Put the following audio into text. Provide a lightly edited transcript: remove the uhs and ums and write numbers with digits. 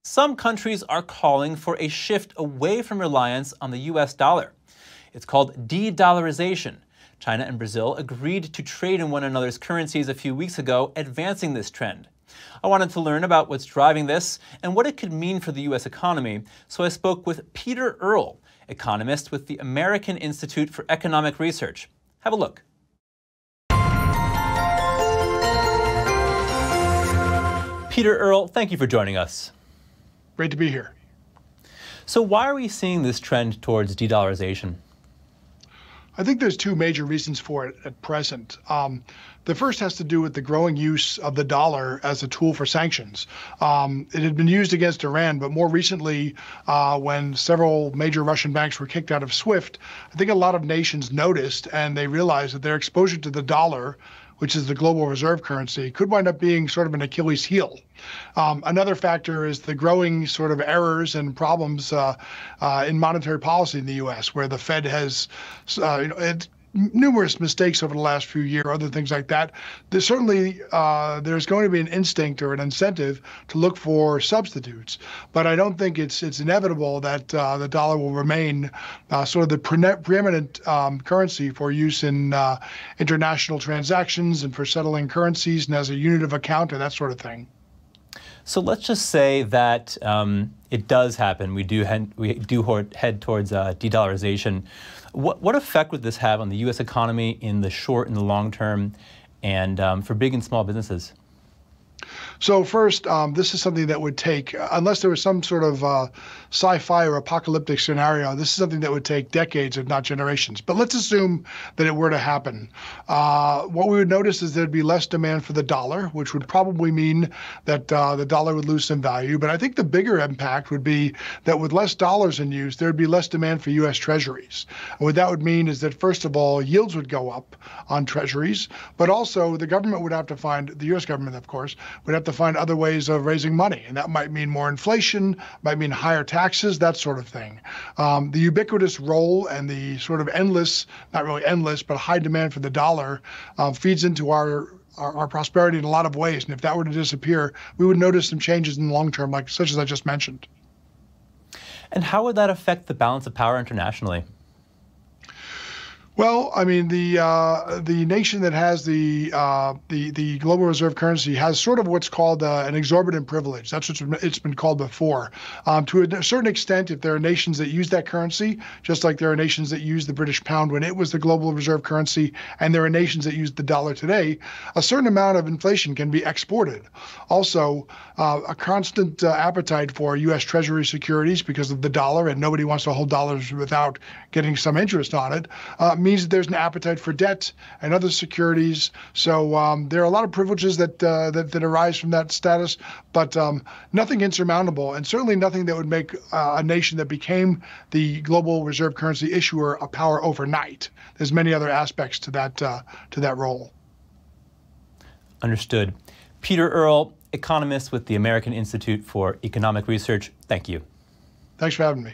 Some countries are calling for a shift away from reliance on the US dollar. It's called de-dollarization. China and Brazil agreed to trade in one another's currencies a few weeks ago, advancing this trend. I wanted to learn about what's driving this and what it could mean for the US economy, so I spoke with Peter Earle, economist with the American Institute for Economic Research. Have a look. Peter Earle, thank you for joining us. Great to be here. So why are we seeing this trend towards de-dollarization? I think there's two major reasons for it at present. The first has to do with the growing use of the dollar as a tool for sanctions. It had been used against Iran, but more recently, when several major Russian banks were kicked out of SWIFT, I think a lot of nations noticed and they realized that their exposure to the dollar, which is the global reserve currency, could wind up being sort of an Achilles heel. Another factor is the growing sort of errors and problems in monetary policy in the U.S., where the Fed has numerous mistakes over the last few years, other things like that. There's certainly there's going to be an instinct or an incentive to look for substitutes, but I don't think it's inevitable that the dollar will remain sort of the preeminent currency for use in international transactions and for settling currencies and as a unit of account and that sort of thing. So let's just say that it does happen. We do head towards de-dollarization. What effect would this have on the U.S. economy in the short and the long term, and for big and small businesses? So first, this is something that would take, unless there was some sort of sci-fi or apocalyptic scenario, this is something that would take decades, if not generations. But let's assume that it were to happen. What we would notice is there'd be less demand for the dollar, which would probably mean that the dollar would lose some value. But I think the bigger impact would be that with less dollars in use, there'd be less demand for U.S. treasuries. And what that would mean is that, first of all, yields would go up on treasuries, but also the government would have to find, the U.S. government, of course, would have to find other ways of raising money. And that might mean more inflation, might mean higher taxes, that sort of thing. The ubiquitous role and the sort of endless, not really endless, but high demand for the dollar feeds into our prosperity in a lot of ways. And if that were to disappear, we would notice some changes in the long term, like such as I just mentioned. And how would that affect the balance of power internationally? Well, I mean, the nation that has the global reserve currency has sort of what's called an exorbitant privilege. That's what it's been called before. To a certain extent, if there are nations that use that currency, just like there are nations that use the British pound when it was the global reserve currency, and there are nations that use the dollar today, a certain amount of inflation can be exported. Also, a constant appetite for U.S. Treasury securities because of the dollar, and nobody wants to hold dollars without getting some interest on it, means that there's an appetite for debt and other securities. So there are a lot of privileges that arise from that status, but nothing insurmountable, and certainly nothing that would make a nation that became the global reserve currency issuer a power overnight. There's many other aspects to that role. Understood. Peter Earle, economist with the American Institute for Economic Research, thank you. Thanks for having me.